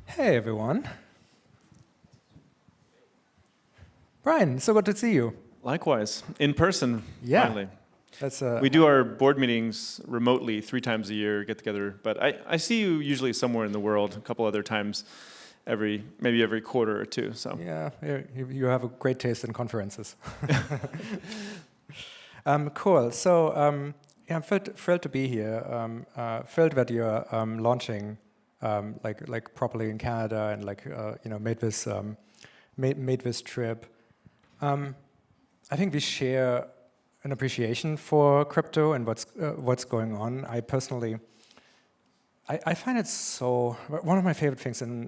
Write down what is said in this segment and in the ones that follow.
Hey everyone. Brian, so good to see you. Likewise, in person, finally. That's We do our board meetings remotely 3 times a year, get together, but I see you usually somewhere in the world, a couple other times, maybe every quarter or two. So yeah, you have a great taste in conferences. Cool. So yeah, I'm thrilled to be here. Thrilled that you're launching like properly in Canada and made this trip. I think we share an appreciation for crypto and what's going on. I personally, I find it so one of my favorite things in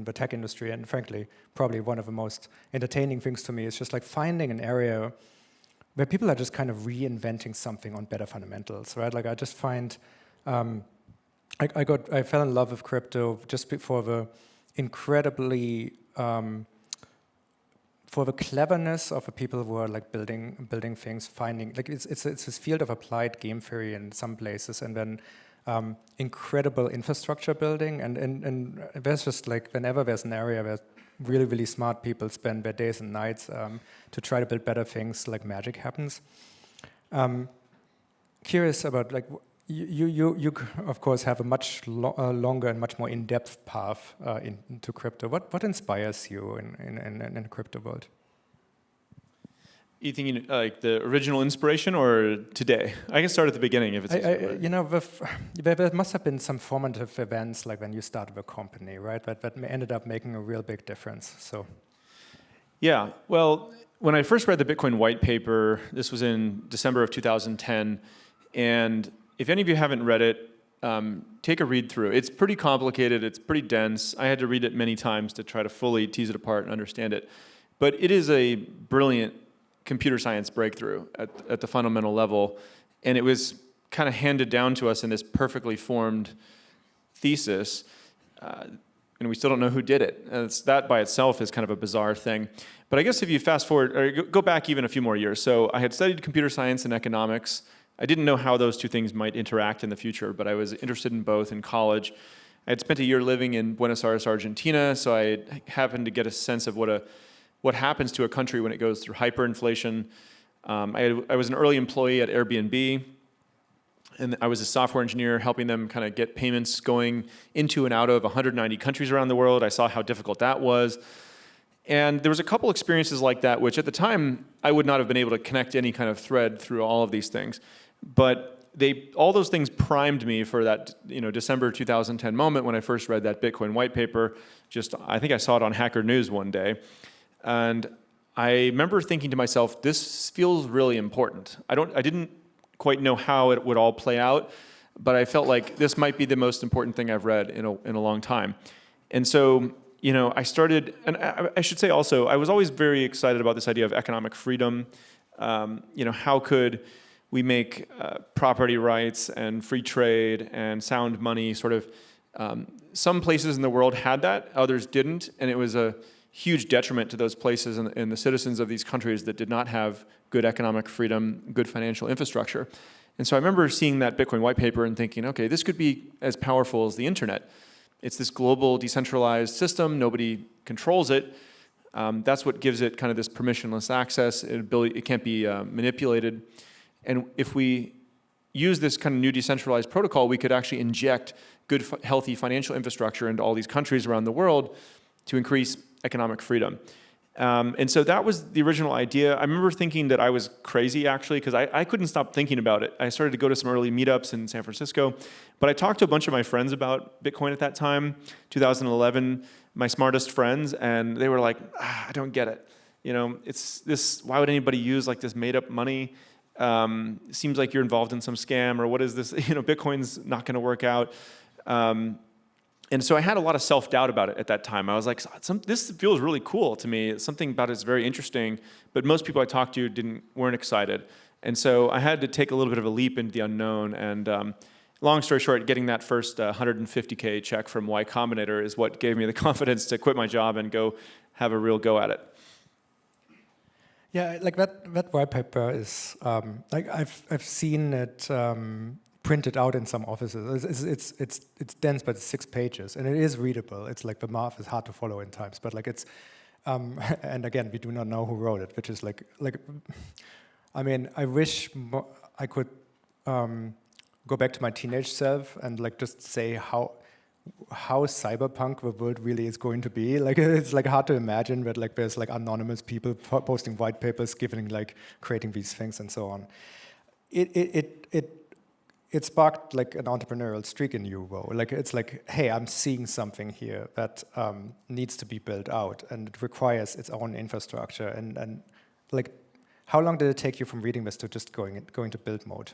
the tech industry, and frankly, probably one of the most entertaining things to me is just like finding an area where people are just kind of reinventing something on better fundamentals, right? Like I just find, I fell in love with crypto just for the incredibly for the cleverness of the people who are like building things, finding like it's this field of applied game theory in some places, and then incredible infrastructure building, and there's just like whenever there's an area where really smart people spend their days and nights to try to build better things, like magic happens. Curious about like you of course have a much longer and much more in-depth path into crypto. What inspires you in the crypto world? you thinking like the original inspiration or today? I can start at the beginning if it's easier. You know, there must have been some formative events like when you started a company, right? That ended up making a real big difference. So, yeah. Well, when I first read the Bitcoin white paper, this was in December of 2010, and if any of you haven't read it, take a read through. It's pretty complicated. It's pretty dense. I had to read it many times to try to fully tease it apart and understand it. But it is a brilliant computer science breakthrough at the fundamental level, and it was kind of handed down to us in this perfectly formed thesis, and we still don't know who did it. And that by itself is kind of a bizarre thing. But I guess if you fast forward, or go back even a few more years. So I had studied computer science and economics. I didn't know how those two things might interact in the future, but I was interested in both in college. I had spent a year living in Buenos Aires, Argentina, so I happened to get a sense of what happens to a country when it goes through hyperinflation. I was an early employee at Airbnb, and I was a software engineer helping them kind of get payments going into and out of 190 countries around the world. I saw how difficult that was. And there was a couple experiences like that, which at the time, I would not have been able to connect any kind of thread through all of these things. But all those things primed me for that, December 2010 moment when I first read that Bitcoin white paper. I think I saw it on Hacker News one day. And I remember thinking to myself, this feels really important. I didn't quite know how it would all play out, but I felt like this might be the most important thing I've read in a long time. And so, I started, and I should say also, I was always very excited about this idea of economic freedom. How could we make property rights and free trade and sound money sort of, some places in the world had that, others didn't, and it was a huge detriment to those places and the citizens of these countries that did not have good economic freedom, good financial infrastructure. And so I remember seeing that Bitcoin white paper and thinking, okay, this could be as powerful as the internet. It's this global decentralized system, nobody controls it. That's what gives it kind of this permissionless access, it can't be manipulated. And if we use this kind of new decentralized protocol, we could actually inject good, healthy financial infrastructure into all these countries around the world to increase economic freedom. And so that was the original idea. I remember thinking that I was crazy, actually, because I couldn't stop thinking about it. I started to go to some early meetups in San Francisco, but I talked to a bunch of my friends about Bitcoin at that time, 2011, my smartest friends, and they were like, I don't get it. It's this, why would anybody use like this made up money? It seems like you're involved in some scam, or what is this? Bitcoin's not gonna work out. And so I had a lot of self-doubt about it at that time. I was like, this feels really cool to me. Something about it's very interesting, but most people I talked to weren't excited. And so I had to take a little bit of a leap into the unknown. And long story short, getting that first $150K check from Y Combinator is what gave me the confidence to quit my job and go have a real go at it. Yeah, like that white paper is like I've seen it printed out in some offices. It's dense, but it's 6 pages, and it is readable. It's like the math is hard to follow in times, but like it's, and again, we do not know who wrote it, which is like, I mean, I wish I could go back to my teenage self and like just say how cyberpunk the world really is going to be. Like it's like hard to imagine, but like there's like anonymous people posting white papers, giving like creating these things and so on. It sparked like an entrepreneurial streak in you, though. Like it's like, hey, I'm seeing something here that needs to be built out, and it requires its own infrastructure. And like, how long did it take you from reading this to just going to build mode?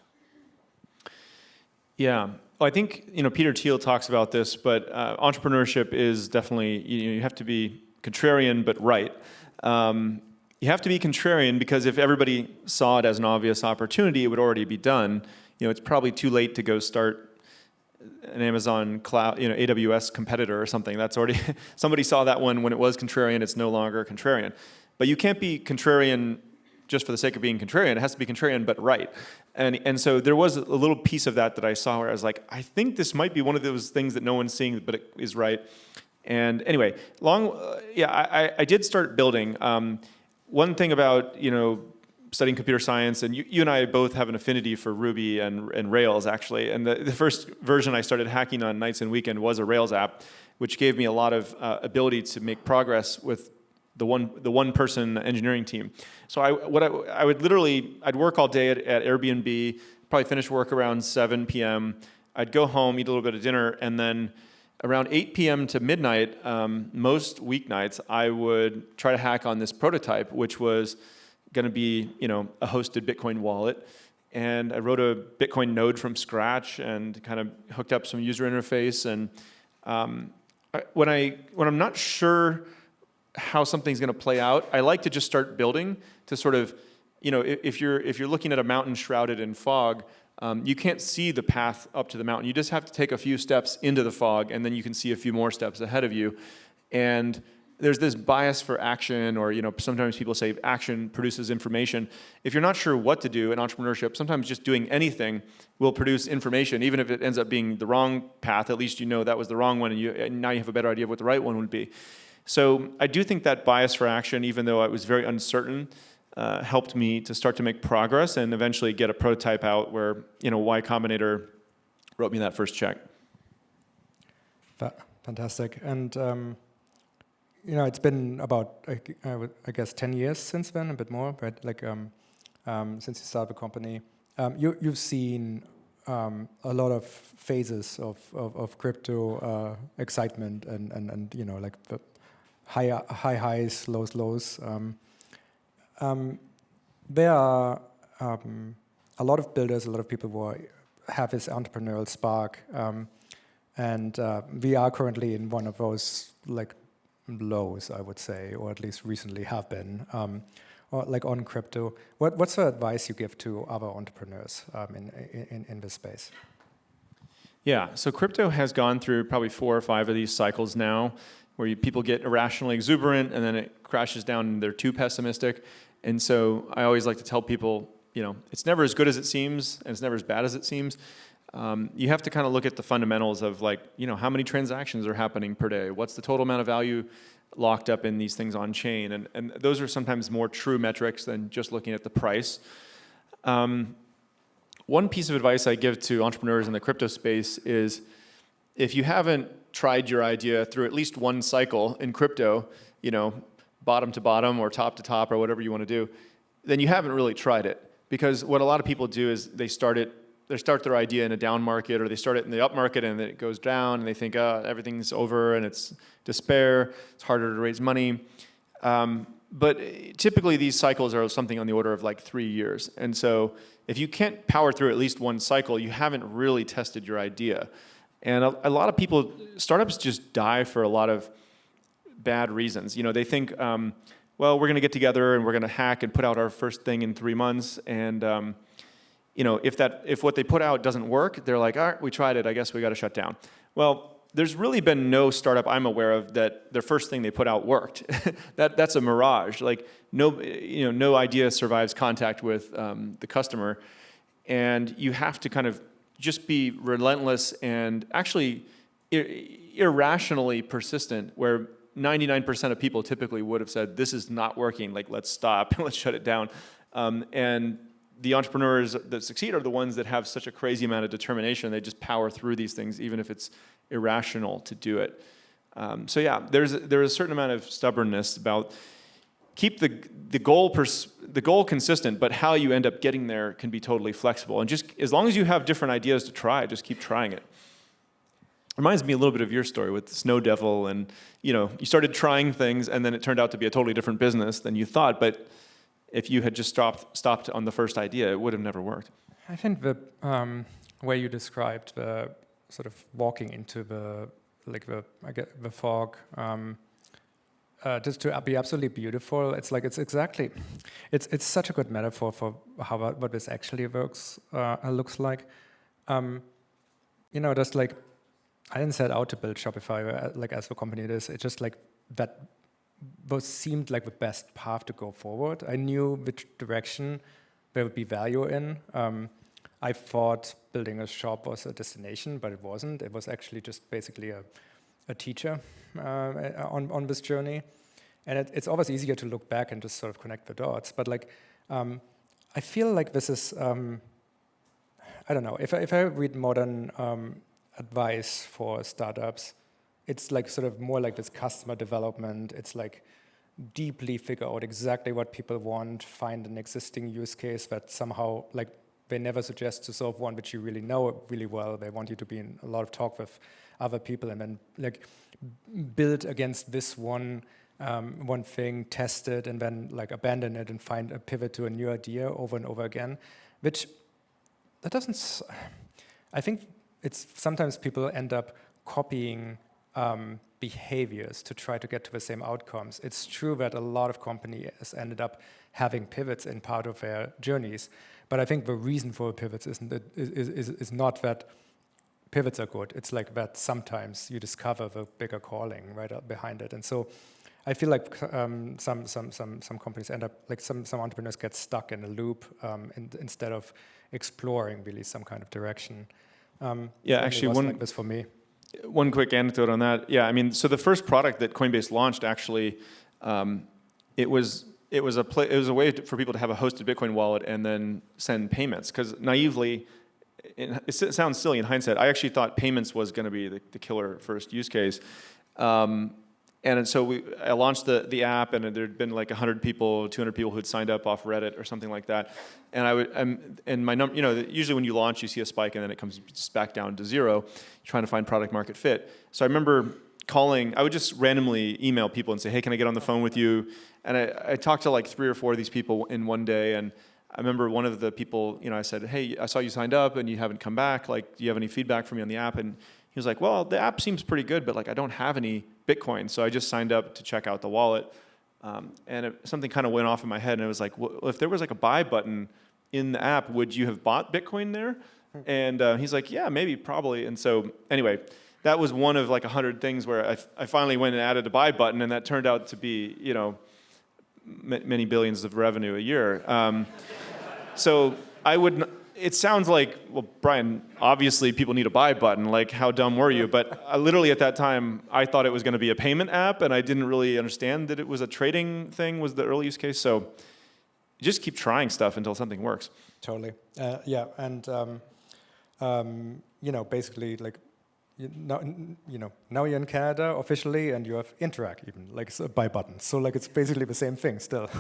Yeah, well, I think Peter Thiel talks about this, but entrepreneurship is definitely you have to be contrarian but right. You have to be contrarian because if everybody saw it as an obvious opportunity, it would already be done. It's probably too late to go start an Amazon cloud, AWS competitor or something. That's already somebody saw that one when it was contrarian. It's no longer contrarian. But you can't be contrarian just for the sake of being contrarian. It has to be contrarian but right. And so there was a little piece of that I saw where I was like, I think this might be one of those things that no one's seeing, but it is right. And anyway, I did start building. One thing about studying computer science, and you and I both have an affinity for Ruby and Rails, actually. And the first version I started hacking on nights and weekend was a Rails app, which gave me a lot of ability to make progress with the one-person engineering team. So I'd work all day at Airbnb, probably finish work around 7 p.m. I'd go home, eat a little bit of dinner, and then around 8 p.m. to midnight, most weeknights, I would try to hack on this prototype, which was going to be, a hosted Bitcoin wallet. And I wrote a Bitcoin node from scratch and kind of hooked up some user interface. And when I'm not sure how something's going to play out, I like to just start building to sort of, if you're looking at a mountain shrouded in fog, you can't see the path up to the mountain. You just have to take a few steps into the fog, and then you can see a few more steps ahead of you. And there's this bias for action, or sometimes people say action produces information. If you're not sure what to do in entrepreneurship, sometimes just doing anything will produce information, even if it ends up being the wrong path. At least that was the wrong one, and now you have a better idea of what the right one would be. So I do think that bias for action, even though I was very uncertain, helped me to start to make progress and eventually get a prototype out where Y Combinator wrote me that first check. Fantastic. And it's been about, I guess, 10 years since then, a bit more, right? Like since you started the company, you've seen a lot of phases of crypto excitement and like the high highs, lows lows. There are a lot of builders, a lot of people who have this entrepreneurial spark, and we are currently in one of those like lows, I would say, or at least recently have been, or like on crypto. What's the advice you give to other entrepreneurs in this space? Yeah, so crypto has gone through probably 4 or 5 of these cycles now, where people get irrationally exuberant and then it crashes down and they're too pessimistic. And so I always like to tell people, it's never as good as it seems and it's never as bad as it seems. You have to kind of look at the fundamentals of how many transactions are happening per day? What's the total amount of value locked up in these things on chain? And those are sometimes more true metrics than just looking at the price. One piece of advice I give to entrepreneurs in the crypto space is if you haven't tried your idea through at least one cycle in crypto, bottom to bottom or top to top or whatever you want to do, then you haven't really tried it. Because what a lot of people do is they start their idea in a down market, or they start it in the up market and then it goes down and they think, everything's over and it's despair, it's harder to raise money. But typically these cycles are something on the order of like 3 years. And so if you can't power through at least one cycle, you haven't really tested your idea. And a lot of people, startups just die for a lot of bad reasons. They think, we're going to get together and we're going to hack and put out our first thing in 3 months. And if what they put out doesn't work, they're like, all right, we tried it, I guess we got to shut down. Well, there's really been no startup I'm aware of that their first thing they put out worked. That's a mirage. Like no idea survives contact with the customer, and you have to kind of just be relentless and actually irrationally persistent, where 99% of people typically would have said, this is not working, like let's stop, let's shut it down. And the entrepreneurs that succeed are the ones that have such a crazy amount of determination. They just power through these things, even if it's irrational to do it. So yeah, there's a certain amount of stubbornness about keep the goal consistent, but how you end up getting there can be totally flexible. And just as long as you have different ideas to try, just keep trying it. Reminds me a little bit of your story with the Snow Devil, and you started trying things, and then it turned out to be a totally different business than you thought. But if you had just stopped on the first idea, it would have never worked. I think the way you described the sort of walking into the fog, just to be absolutely beautiful. It's such a good metaphor for what this actually looks like. Just like I didn't set out to build Shopify like as the company it is. It's just like that seemed like the best path to go forward. I knew which direction there would be value in. I thought building a shop was a destination, but it wasn't. It was actually just basically a teacher on this journey. And it's always easier to look back and just sort of connect the dots. But I feel like this is, I don't know, if I read modern advice for startups, it's like sort of more like this customer development. It's like deeply figure out exactly what people want, find an existing use case that somehow like they never suggest to solve one which you really know really well. They want you to be in a lot of talk with other people, and then like build against this one thing, test it, and then like abandon it and find a pivot to a new idea over and over again. Which that doesn't. I think it's sometimes people end up copying behaviors to try to get to the same outcomes. It's true that a lot of companies ended up having pivots in part of their journeys, but I think the reason for the pivots is not that pivots are good. It's like that sometimes you discover the bigger calling right up behind it, and so I feel like some companies end up like some entrepreneurs get stuck in a loop instead of exploring really some kind of direction. Actually, like this for me. One quick anecdote on that. Yeah, I mean, so the first product that Coinbase launched actually, it was a way for people to have a hosted Bitcoin wallet and then send payments. Because naively, it sounds silly in hindsight, I actually thought payments was going to be the killer first use case. And so I launched the app, and there'd been like 100 people, 200 people who'd signed up off Reddit or something like that. And my number, usually when you launch, you see a spike, and then it comes just back down to zero, trying to find product market fit. So I remember calling. I would just randomly email people and say, "Hey, can I get on the phone with you?" And I talked to like 3 or 4 of these people in one day, and I remember one of the people, I said, "Hey, I saw you signed up, and you haven't come back. Like, do you have any feedback for me on the app?" And he was like, "Well, the app seems pretty good, but like I don't have any Bitcoin, so I just signed up to check out the wallet." And something kind of went off in my head, and it was like, well, if there was like a buy button in the app, would you have bought Bitcoin there? And he's like, "Yeah, maybe, probably." And so anyway, that was one of like 100 things where I finally went and added a buy button, and that turned out to be, many billions of revenue a year. So I would. It sounds like, well, Brian, obviously people need a buy button. Like, how dumb were you? But literally at that time, I thought it was going to be a payment app, and I didn't really understand that it was a trading thing was the early use case. So just keep trying stuff until something works. Totally. Yeah, and basically, like, now you're in Canada officially, and you have Interac even, like it's a buy button. So like it's basically the same thing still.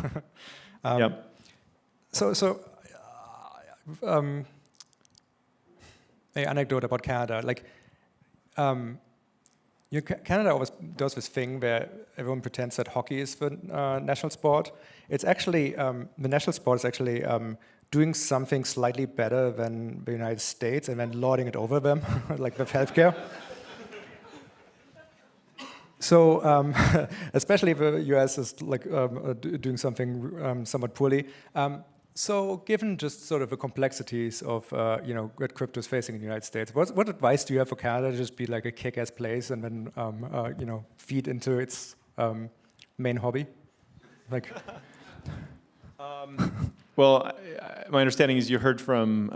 Yep. An anecdote about Canada, like, Canada always does this thing where everyone pretends that hockey is the national sport. It's actually, the national sport is actually doing something slightly better than the United States and then lording it over them, like with healthcare. So, especially if the US is like doing something somewhat poorly. So given just sort of the complexities of what crypto is facing in the United States, what advice do you have for Canada to just be like a kick-ass place and then feed into its main hobby? Like, Well, my understanding is you heard from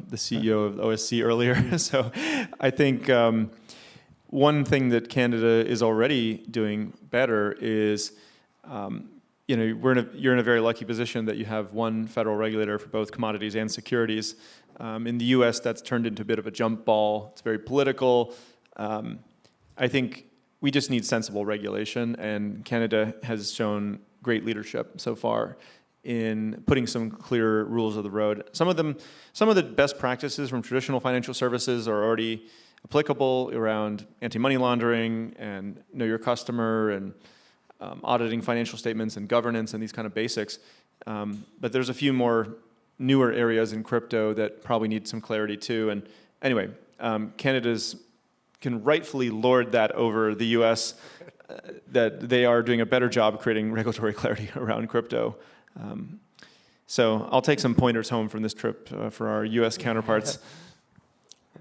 the CEO of OSC earlier. So I think one thing that Canada is already doing better is, you're in a very lucky position that you have one federal regulator for both commodities and securities. In the U.S., that's turned into a bit of a jump ball. It's very political. I think we just need sensible regulation, and Canada has shown great leadership so far in putting some clear rules of the road. Some of the best practices from traditional financial services are already applicable around anti-money laundering and know your customer and auditing financial statements and governance and these kind of basics. But there's a few more newer areas in crypto that probably need some clarity too. And anyway, Canada's can rightfully lord that over the U.S. That they are doing a better job creating regulatory clarity around crypto. So I'll take some pointers home from this trip for our U.S. counterparts.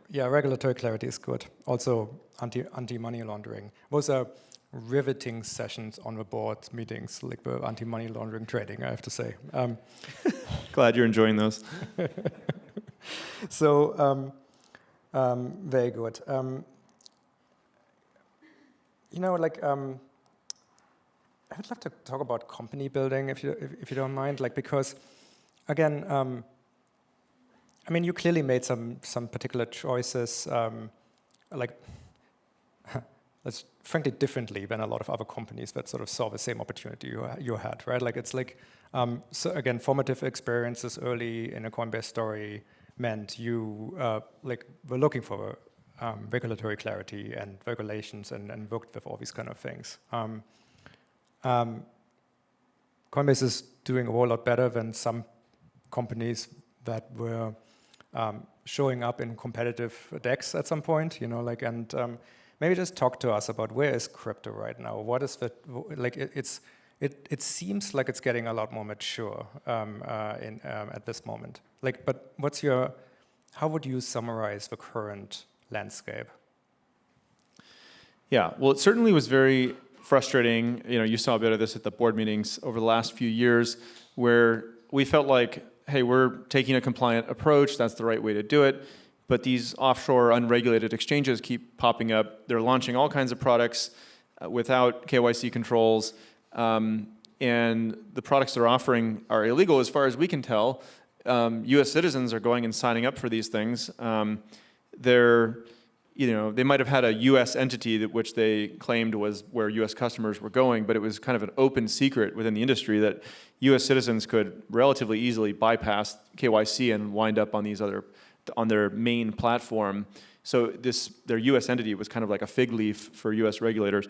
Yeah, regulatory clarity is good. Also, anti-money laundering. Those are riveting sessions on the board meetings, like the anti-money laundering trading, I have to say. Glad you're enjoying those. So, very good. I would love to talk about company building, if you don't mind, because, again, you clearly made some particular choices, that's frankly differently than a lot of other companies that sort of saw the same opportunity you had, right? So again, formative experiences early in a Coinbase story meant you were looking for regulatory clarity and regulations and worked with all these kind of things. Coinbase is doing a whole lot better than some companies that were showing up in competitive decks at some point, maybe just talk to us about where is crypto right now? What is the it seems like it's getting a lot more mature at this moment. But how would you summarize the current landscape? Yeah, well, it certainly was very frustrating. You saw a bit of this at the board meetings over the last few years, where we felt like, hey, we're taking a compliant approach. That's the right way to do it. But these offshore unregulated exchanges keep popping up. They're launching all kinds of products without KYC controls. And the products they're offering are illegal as far as we can tell. U.S. citizens are going and signing up for these things. They might have had a U.S. entity which they claimed was where U.S. customers were going, but it was kind of an open secret within the industry that U.S. citizens could relatively easily bypass KYC and wind up on their main platform. So their U.S. entity was kind of like a fig leaf for U.S. regulators.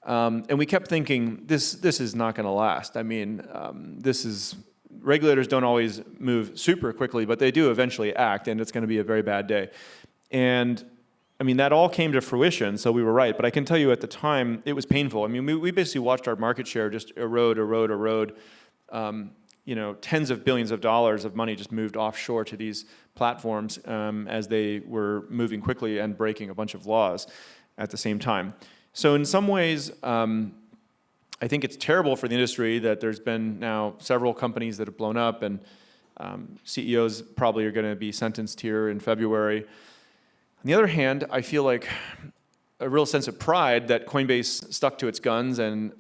And we kept thinking, this is not going to last. Regulators don't always move super quickly, but they do eventually act, and it's going to be a very bad day. And that all came to fruition, so we were right. But I can tell you at the time, it was painful. We basically watched our market share just erode. Tens of billions of dollars of money just moved offshore to these platforms as they were moving quickly and breaking a bunch of laws at the same time. So in some ways, I think it's terrible for the industry that there's been now several companies that have blown up, and CEOs probably are going to be sentenced here in February. On the other hand, I feel like a real sense of pride that Coinbase stuck to its guns and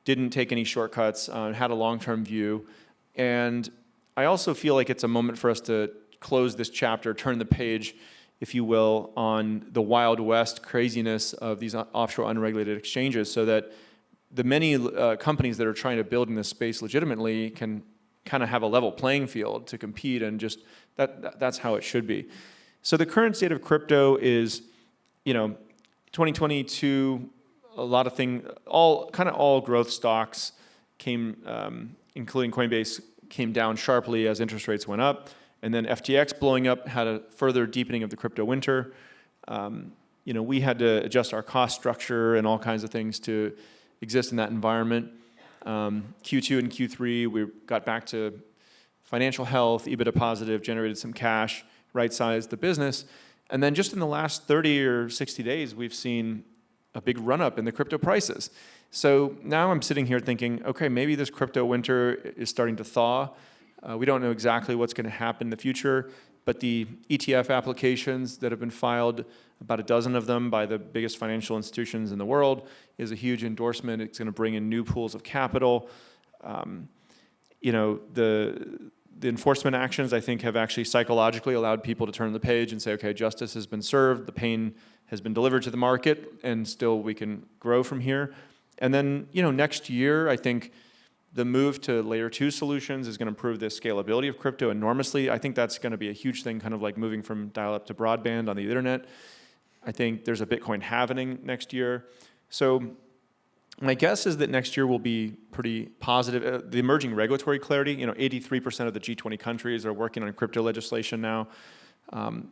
didn't take any shortcuts, had a long-term view. And I also feel like it's a moment for us to close this chapter, turn the page, if you will, on the Wild West craziness of these offshore unregulated exchanges, so that the many companies that are trying to build in this space legitimately can kind of have a level playing field to compete, and just that's how it should be. So the current state of crypto is, 2022, a lot of things, all growth stocks came, including Coinbase, came down sharply as interest rates went up. And then FTX blowing up had a further deepening of the crypto winter. We had to adjust our cost structure and all kinds of things to exist in that environment. Q2 and Q3, we got back to financial health, EBITDA positive, generated some cash, right-sized the business. And then just in the last 30 or 60 days, we've seen a big run-up in the crypto prices. So now I'm sitting here thinking, okay, maybe this crypto winter is starting to thaw. We don't know exactly what's going to happen in the future, but the ETF applications that have been filed, about a dozen of them by the biggest financial institutions in the world, is a huge endorsement. It's going to bring in new pools of capital. The enforcement actions, I think, have actually psychologically allowed people to turn the page and say, okay, justice has been served, the pain has been delivered to the market, and still we can grow from here. And then, next year, I think the move to layer 2 solutions is going to improve the scalability of crypto enormously. I think that's going to be a huge thing, kind of like moving from dial-up to broadband on the internet. I think there's a Bitcoin halving next year. So my guess is that next year will be pretty positive. The emerging regulatory clarity, 83% of the G20 countries are working on crypto legislation now.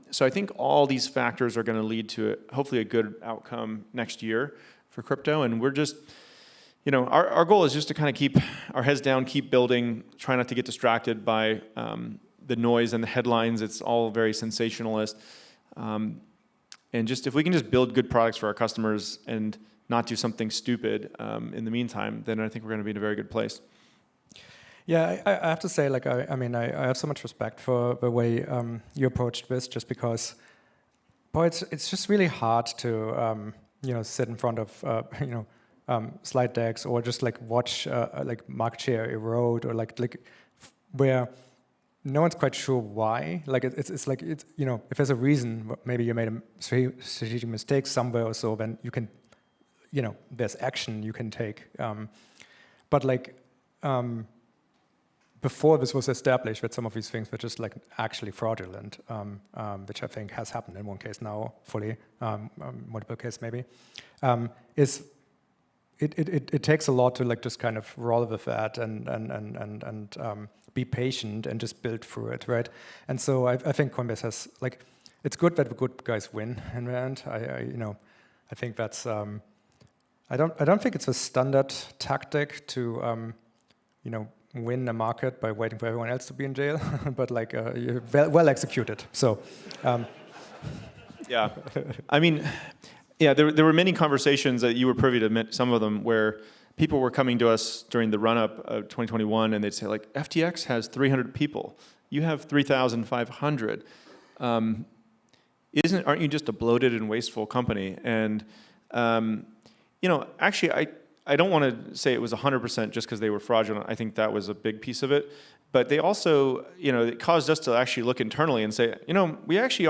So I think all these factors are going to lead to hopefully a good outcome next year for crypto. And we're just, our goal is just to kind of keep our heads down, keep building, try not to get distracted by the noise and the headlines. It's all very sensationalist. And just if we can just build good products for our customers and not do something stupid in the meantime, then I think we're going to be in a very good place. Yeah, I have to say, I have so much respect for the way you approached this, just because, boy, it's just really hard to sit in front of slide decks or just watch market share erode, or where no one's quite sure why. If there's a reason, maybe you made a strategic mistake somewhere or so, then you can. There's action you can take. Before this was established, that some of these things were just actually fraudulent, which I think has happened in one case now, fully, multiple cases maybe, it takes a lot to just kind of roll with that and be patient and just build through it, right? And so I think Coinbase has it's good that the good guys win in the end. I think that's. I don't think it's a standard tactic to, win a market by waiting for everyone else to be in jail, but well executed. So, yeah, there were many conversations that you were privy to, some of them, where people were coming to us during the run-up of 2021, and they'd say FTX has 300 people, you have 3,500. Aren't you just a bloated and wasteful company? And actually, I don't want to say it was 100% just because they were fraudulent. I think that was a big piece of it. But they also, it caused us to actually look internally and say, we actually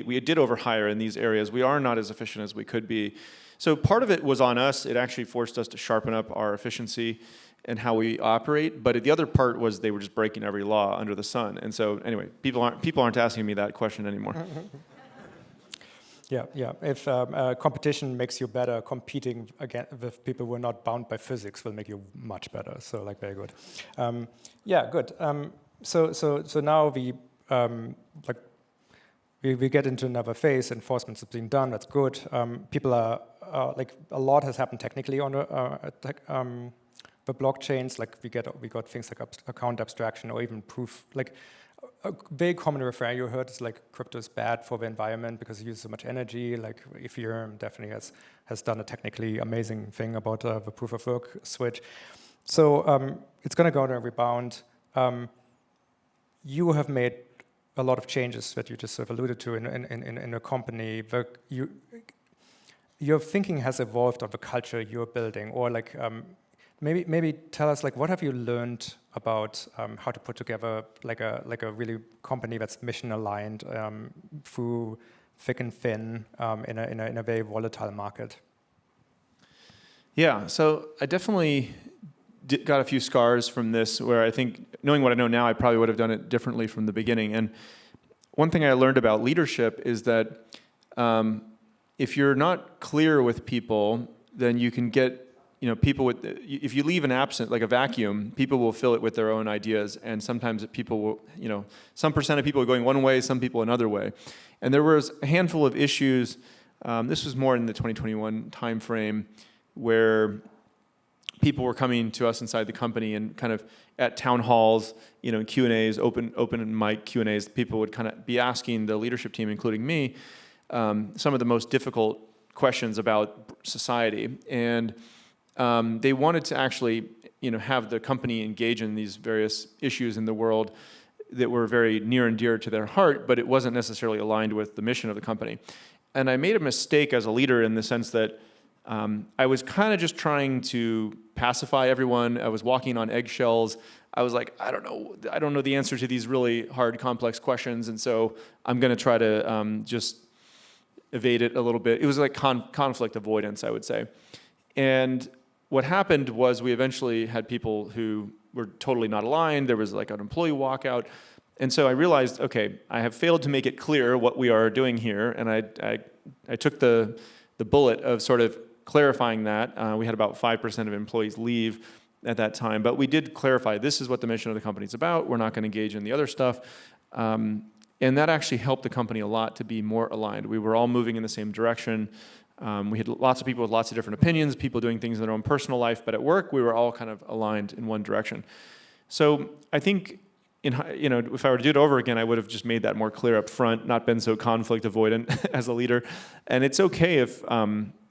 we did overhire in these areas. We are not as efficient as we could be. So part of it was on us. It actually forced us to sharpen up our efficiency and how we operate. But the other part was they were just breaking every law under the sun. And so anyway, people aren't asking me that question anymore. Yeah. If competition makes you better, competing again with people who are not bound by physics will make you much better. So very good. Good. So now we get into another phase. Enforcement is being done. That's good. People are a lot has happened technically on the blockchains. We got things like account abstraction or even proof. A very common refrain you heard is crypto is bad for the environment because it uses so much energy. Ethereum definitely has done a technically amazing thing about the proof of work switch. So it's going to go on a rebound. You have made a lot of changes that you just sort of alluded to in a company. Your thinking has evolved on the culture you're building, or maybe tell us what have you learned about how to put together a really company that's mission aligned through thick and thin in a very volatile market. Yeah, so I definitely got a few scars from this, where I think, knowing what I know now, I probably would have done it differently from the beginning. And one thing I learned about leadership is that if you're not clear with people, then you can get people with, if you leave an absent, a vacuum, people will fill it with their own ideas, and sometimes people will, some percent of people are going one way, some people another way. And there was a handful of issues, this was more in the 2021 timeframe, where people were coming to us inside the company and kind of at town halls, Q&As, open mic Q&As, people would kind of be asking the leadership team, including me, some of the most difficult questions about society. And They wanted to actually, have the company engage in these various issues in the world that were very near and dear to their heart, but it wasn't necessarily aligned with the mission of the company. And I made a mistake as a leader in the sense that I was kind of just trying to pacify everyone. I was walking on eggshells. I was like, I don't know the answer to these really hard, complex questions, and so I'm going to try to just evade it a little bit. It was like conflict avoidance, I would say. And what happened was we eventually had people who were totally not aligned. There was like an employee walkout. And so I realized, okay, I have failed to make it clear what we are doing here. And I took the bullet of sort of clarifying that. We had about 5% of employees leave at that time. But we did clarify, this is what the mission of the company is about. We're not going to engage in the other stuff. And that actually helped the company a lot to be more aligned. We were all moving in the same direction. We had lots of people with lots of different opinions, people doing things in their own personal life, but at work, we were all kind of aligned in one direction. So I think, if I were to do it over again, I would have just made that more clear up front, not been so conflict avoidant as a leader. And it's okay if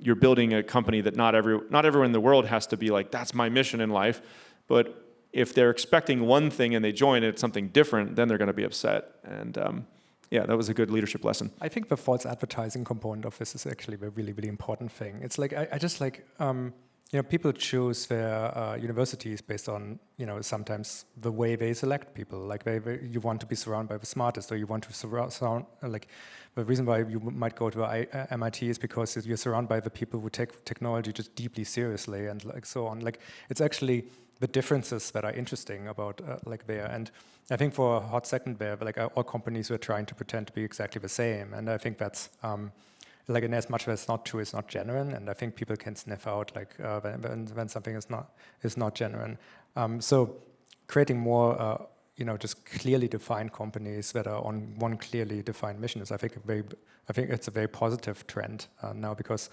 you're building a company that not everyone in the world has to be like, that's my mission in life. But if they're expecting one thing and they join it's something different, then they're going to be upset. And yeah, that was a good leadership lesson. I think the false advertising component of this is actually a really, really important thing. It's like, I just like, people choose their universities based on, sometimes the way they select people. Like you want to be surrounded by the smartest, or you want to surround, like the reason why you might go to MIT is because you're surrounded by the people who take technology just deeply seriously and like so on. Like it's actually the differences that are interesting about like there. And I think for a hot second there, like all companies were trying to pretend to be exactly the same. And I think that's like in as much as it's not true, it's not genuine. And I think people can sniff out like when something is not genuine. So creating more just clearly defined companies that are on one clearly defined mission is I think it's a very positive trend now, because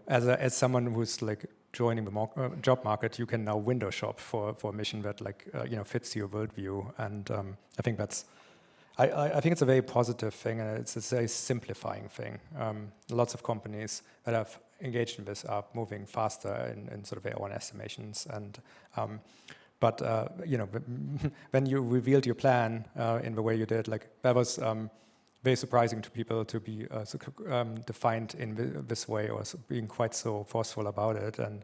as someone who's like joining the job market, you can now window shop for a mission that like fits your worldview, and I think it's a very positive thing, and it's a very simplifying thing. Lots of companies that have engaged in this are moving faster in sort of their own estimations, and but when you revealed your plan in the way you did, like that was very surprising to people to be defined in this way, or being quite so forceful about it. And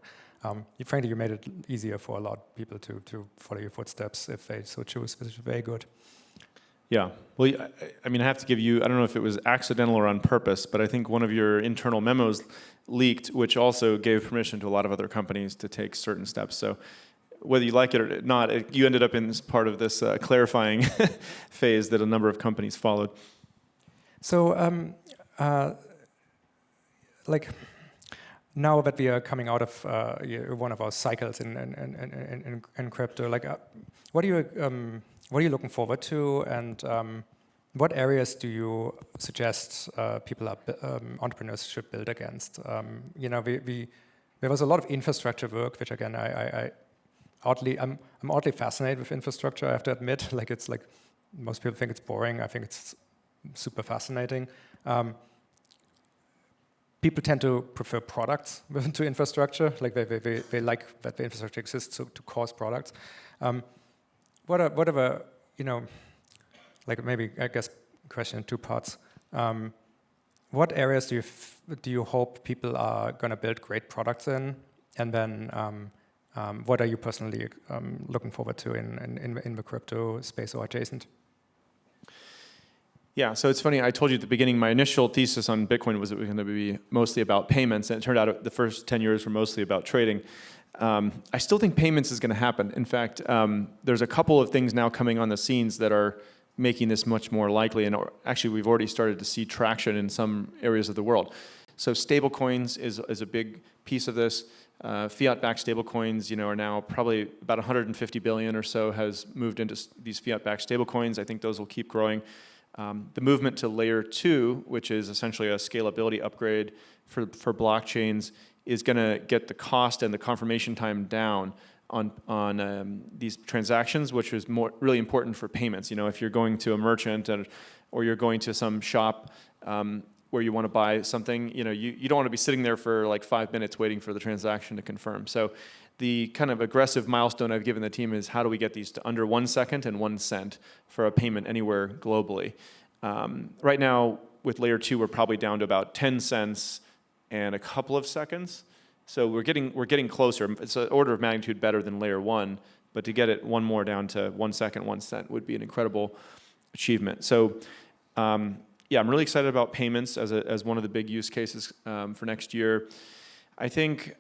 frankly, you made it easier for a lot of people to follow your footsteps if they so choose, which is very good. Yeah. Well, I mean, I have to give you, I don't know if it was accidental or on purpose, but I think one of your internal memos leaked, which also gave permission to a lot of other companies to take certain steps. So whether you like it or not, you ended up in this part of this clarifying phase that a number of companies followed. So, like now that we are coming out of one of our cycles in crypto, like what are you looking forward to, and what areas do you suggest entrepreneurs should build against? There was a lot of infrastructure work, which again I'm oddly fascinated with infrastructure. I have to admit, like it's like most people think it's boring. I think it's super fascinating. People tend to prefer products to infrastructure. Like they like that the infrastructure exists to cause products. What are the like maybe I guess question in two parts. What areas do you hope people are going to build great products in, and then what are you personally looking forward to in the crypto space or adjacent? Yeah, so it's funny, I told you at the beginning, my initial thesis on Bitcoin was it was going to be mostly about payments, and it turned out the first 10 years were mostly about trading. I still think payments is going to happen. In fact, there's a couple of things now coming on the scenes that are making this much more likely, and actually we've already started to see traction in some areas of the world. So stablecoins is a big piece of this. Fiat-backed stablecoins, are now probably about 150 billion or so has moved into these fiat-backed stablecoins. I think those will keep growing. The movement to layer 2, which is essentially a scalability upgrade for blockchains, is going to get the cost and the confirmation time down on these transactions, which is really important for payments. If you're going to a merchant or you're going to some shop, where you want to buy something, you don't want to be sitting there for like 5 minutes waiting for the transaction to confirm. So the kind of aggressive milestone I've given the team is how do we get these to under 1 second and 1 cent for a payment anywhere globally. Right now, with layer 2, we're probably down to about 10 cents and a couple of seconds. So we're getting closer. It's an order of magnitude better than layer 1, but to get it one more down to 1 second, 1 cent would be an incredible achievement. So yeah, I'm really excited about payments as one of the big use cases for next year. I think,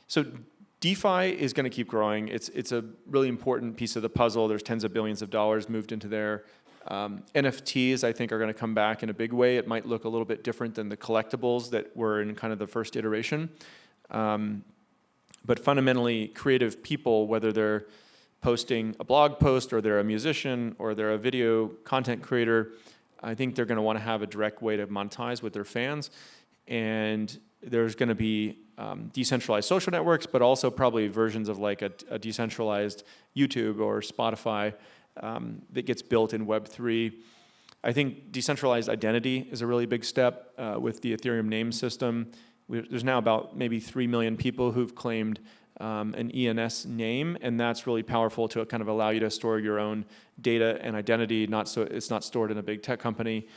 so DeFi is going to keep growing. It's a really important piece of the puzzle. There's tens of billions of dollars moved into there. NFTs, I think, are going to come back in a big way. It might look a little bit different than the collectibles that were in kind of the first iteration. But fundamentally, creative people, whether they're posting a blog post or they're a musician or they're a video content creator, I think they're going to want to have a direct way to monetize with their fans. And there's going to be decentralized social networks, but also probably versions of like a decentralized YouTube or Spotify that gets built in Web3. I think decentralized identity is a really big step with the Ethereum name system. There's now about maybe 3 million people who've claimed an ENS name, and that's really powerful to kind of allow you to store your own data and identity. It's not stored in a big tech company.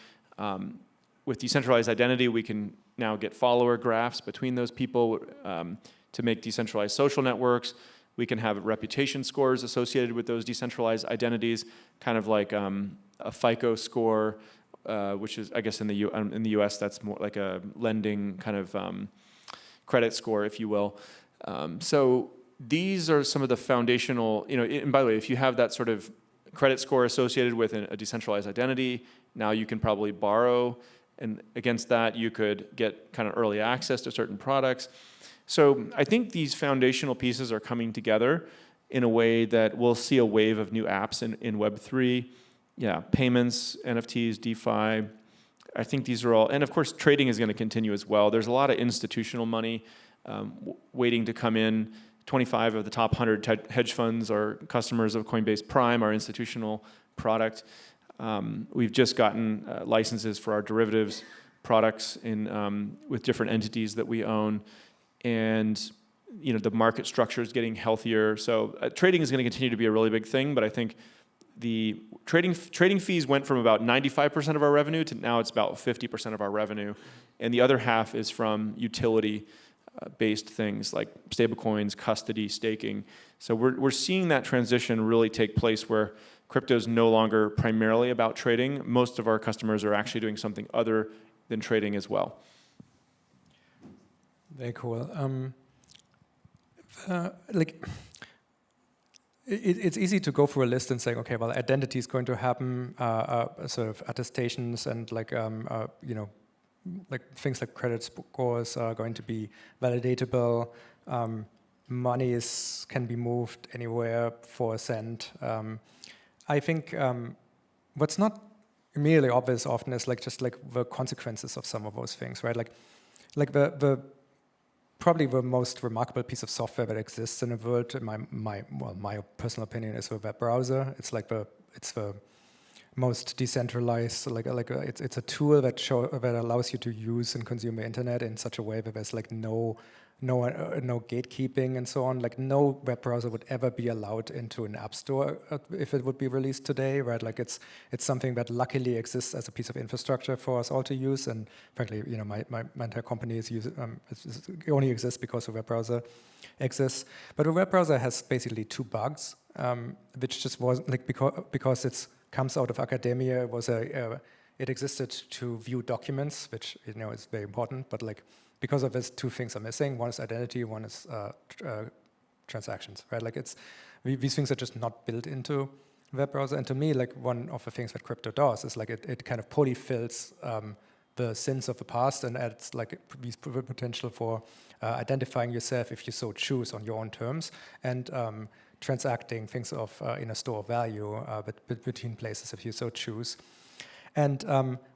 With decentralized identity, we can now get follower graphs between those people to make decentralized social networks. We can have reputation scores associated with those decentralized identities, kind of like a FICO score, which is, I guess, in the U.S. that's more like a lending kind of credit score, if you will. So these are some of the foundational, and by the way, if you have that sort of credit score associated with a decentralized identity, now you can probably borrow, and against that you could get kind of early access to certain products. So I think these foundational pieces are coming together in a way that we'll see a wave of new apps in Web3. Yeah, payments, NFTs, DeFi. I think these are all, and of course trading is going to continue as well. There's a lot of institutional money waiting to come in. 25 of the top 100 hedge funds are customers of Coinbase Prime, our institutional product. We've just gotten licenses for our derivatives products with different entities that we own. And the market structure is getting healthier. So trading is going to continue to be a really big thing, but I think the trading fees went from about 95% of our revenue to now it's about 50% of our revenue. And the other half is from utility-based things like stablecoins, custody, staking. So we're seeing that transition really take place where crypto is no longer primarily about trading. Most of our customers are actually doing something other than trading as well. Very cool. It's easy to go through a list and say, okay, well, identity is going to happen, sort of attestations and like things like credit scores are going to be validatable. Money can be moved anywhere for a cent. I think what's not immediately obvious often is just the consequences of some of those things, right? Like the probably the most remarkable piece of software that exists in the world, in my personal opinion, is the web browser. It's the most decentralized. It's a tool that allows you to use and consume the internet in such a way that there's no gatekeeping and so on. Like no web browser would ever be allowed into an app store if it would be released today, right? Like it's something that luckily exists as a piece of infrastructure for us all to use. And frankly, my entire company it only exists because the web browser exists. But the web browser has basically two bugs, which just wasn't because it comes out of academia. It existed to view documents, which is very important, but because of this, two things are missing. One is identity, one is transactions, right? These things are just not built into the web browser. And to me, one of the things that crypto does is it kind of polyfills the sins of the past and adds these potential for identifying yourself if you so choose on your own terms and transacting things in a store of value between places if you so choose. And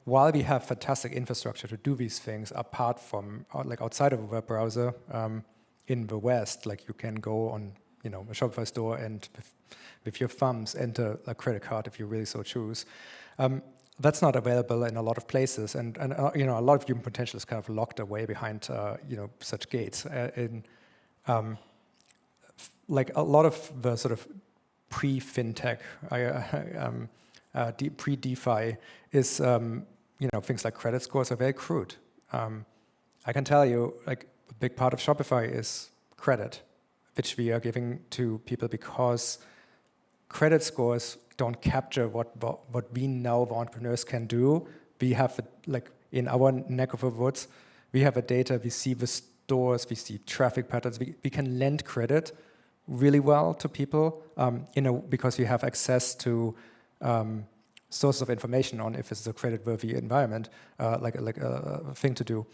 while we have fantastic infrastructure to do these things, apart from outside of a web browser, in the West, you can go on a Shopify store and with your thumbs enter a credit card if you really so choose. that's not available in a lot of places, and a lot of human potential is kind of locked away behind such gates. Like a lot of the sort of pre-fintech, pre-DeFi is things like credit scores are very crude. I can tell you, like, a big part of Shopify is credit, which we are giving to people because credit scores don't capture what we know the entrepreneurs can do. We have, like, in our neck of the woods, we have the data, we see the stores, we see traffic patterns. We can lend credit really well to people because we have access to sources of information on if it's a credit-worthy environment, like a thing to do.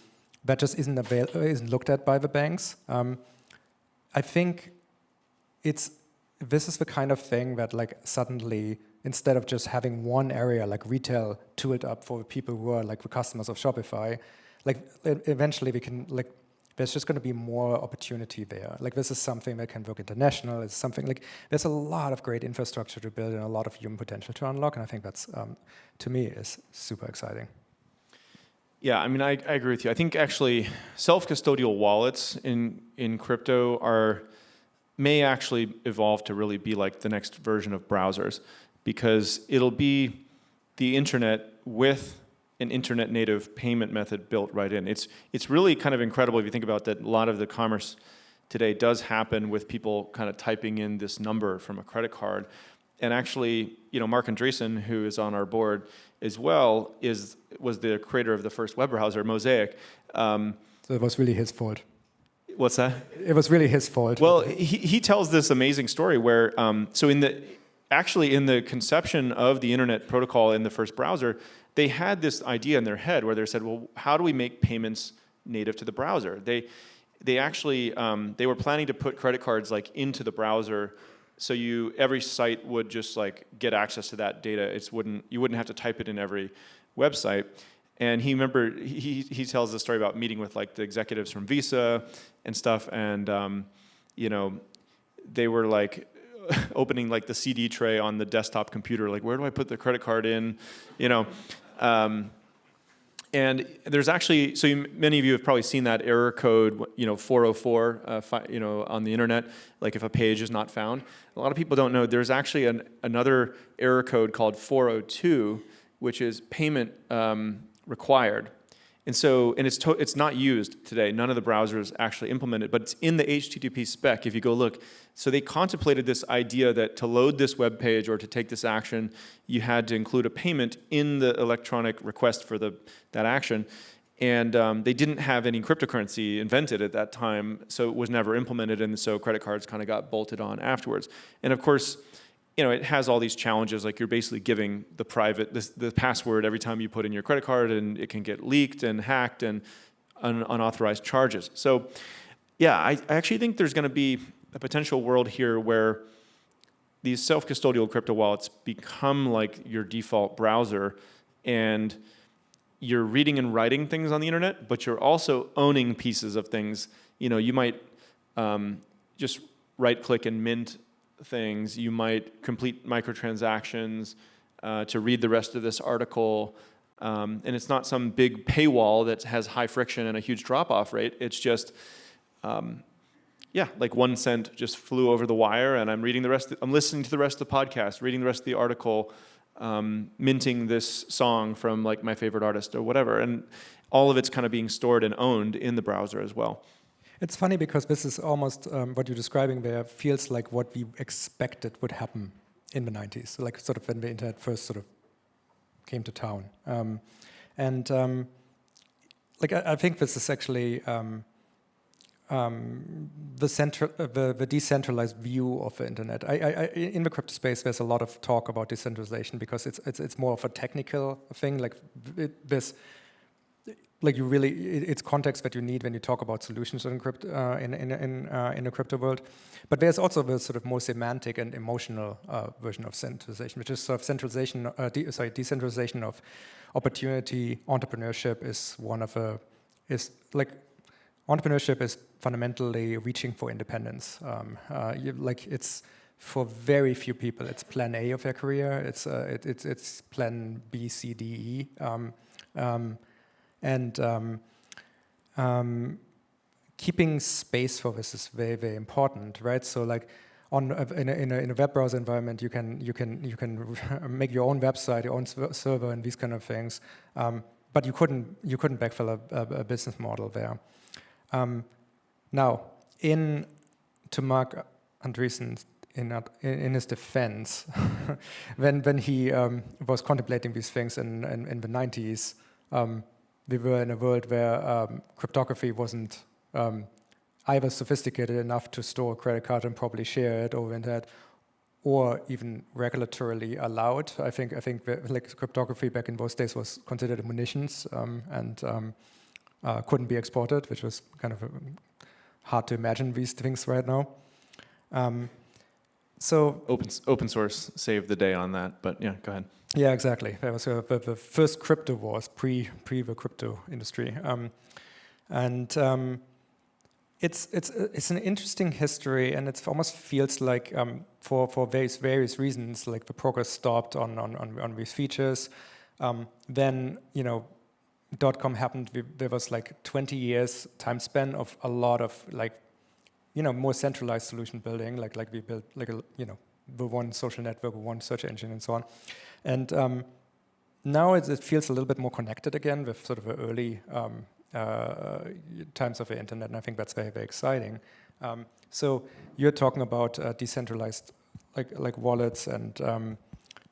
That just isn't looked at by the banks. I think this is the kind of thing that, like, suddenly, instead of just having one area like retail tooled up for the people who are like the customers of Shopify, like eventually we can, like, there's just going to be more opportunity there. Like, this is something that can work international. It's something like, there's a lot of great infrastructure to build and a lot of human potential to unlock. And I think that's, to me, is super exciting. Yeah, I mean, I agree with you. I think actually self-custodial wallets in crypto may actually evolve to really be like the next version of browsers, because it'll be the internet with an internet native payment method built right in. It's really kind of incredible if you think about that. A lot of the commerce today does happen with people kind of typing in this number from a credit card. And actually, Mark Andreessen, who is on our board as well, was the creator of the first web browser, Mosaic. So it was really his fault. What's that? It was really his fault. Well, he tells this amazing story where, so in the conception of the internet protocol in the first browser, they had this idea in their head where they said, well, how do we make payments native to the browser? They actually they were planning to put credit cards like into the browser, so every site would just like get access to that data. You wouldn't have to type it in every website. And he tells the story about meeting with like the executives from Visa and stuff, and they were like opening like the CD tray on the desktop computer, like, where do I put the credit card in, and there's actually, many of you have probably seen that error code, 404, on the internet, like if a page is not found. A lot of people don't know there's actually another error code called 402, which is payment required. And it's not used today. None of the browsers actually implement it, but it's in the HTTP spec if you go look. So they contemplated this idea that to load this web page or to take this action, you had to include a payment in the electronic request for that action. And they didn't have any cryptocurrency invented at that time, so it was never implemented, and so credit cards kind of got bolted on afterwards. And of course, it has all these challenges, like you're basically giving the password every time you put in your credit card, and it can get leaked and hacked and unauthorized charges. So yeah, I actually think there's going to be a potential world here where these self-custodial crypto wallets become like your default browser, and you're reading and writing things on the internet, but you're also owning pieces of things. You might just right-click and mint things. You might complete microtransactions to read the rest of this article. And it's not some big paywall that has high friction and a huge drop-off rate. It's just, like 1 cent just flew over the wire, and I'm listening to the rest of the podcast, reading the rest of the article, minting this song from like my favorite artist or whatever. And all of it's kind of being stored and owned in the browser as well. It's funny because this is almost what you're describing there feels like what we expected would happen in the 90s, like sort of when the internet first sort of came to town. I think this is actually the decentralized view of the internet. In the crypto space, there's a lot of talk about decentralization because it's more of a technical thing. Like this. Like it's context that you need when you talk about solutions in crypto in the crypto world, but there's also the sort of more semantic and emotional version of centralization, which is sort of decentralization of opportunity. Entrepreneurship is entrepreneurship is fundamentally reaching for independence. It's for very few people, it's plan A of their career. It's plan B, C, D, E. Keeping space for this is very, very important, right? So like in a web browser environment, you can make your own website, your own server, and these kind of things. But you couldn't backfill a business model there. Now, to Mark Andreessen, in his defense, when he was contemplating these things in the 90s, we were in a world where cryptography wasn't either sophisticated enough to store a credit card and probably share it over the internet, or even regulatorily allowed. I think like cryptography back in those days was considered munitions and couldn't be exported, which was kind of hard to imagine these things right now. So open source saved the day on that, but yeah, go ahead. Yeah, exactly. That was the first crypto wars pre the crypto industry, and it's an interesting history, and it almost feels like for various reasons, like the progress stopped on these features. Then .com happened. There was like 20 years time span of a lot of like more centralized solution building, like we built like the one social network, one search engine, and so on. And now it feels a little bit more connected again with sort of the early times of the internet, and I think that's very, very exciting. So you're talking about decentralized like wallets and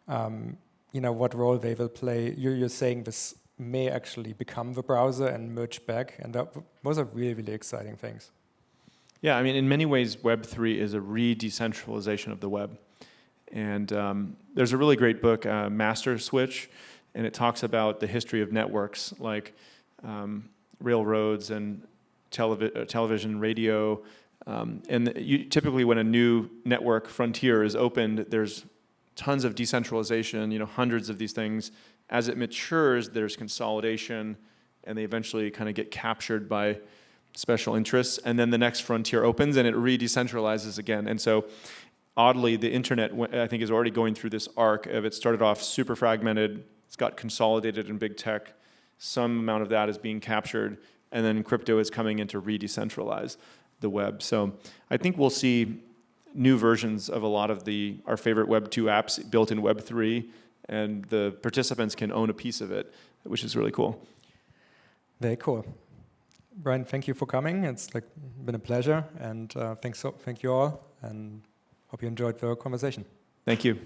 what role they will play. You're saying this may actually become the browser and merge back, and those are really, really exciting things. Yeah, I mean, in many ways, Web3 is a re-decentralization of the web. And there's a really great book, Master Switch, and it talks about the history of networks like railroads and television, radio. And typically when a new network frontier is opened, there's tons of decentralization, hundreds of these things. As it matures, there's consolidation, and they eventually kind of get captured by special interests, and then the next frontier opens and it re-decentralizes again. And so oddly, the internet, I think, is already going through this arc of it started off super fragmented, it's got consolidated in big tech, some amount of that is being captured, and then crypto is coming in to re-decentralize the web. So I think we'll see new versions of a lot of our favorite Web 2 apps built in Web 3, and the participants can own a piece of it, which is really cool. Very cool. Brian, thank you for coming. It's been a pleasure, and thank you all, and hope you enjoyed the conversation. Thank you.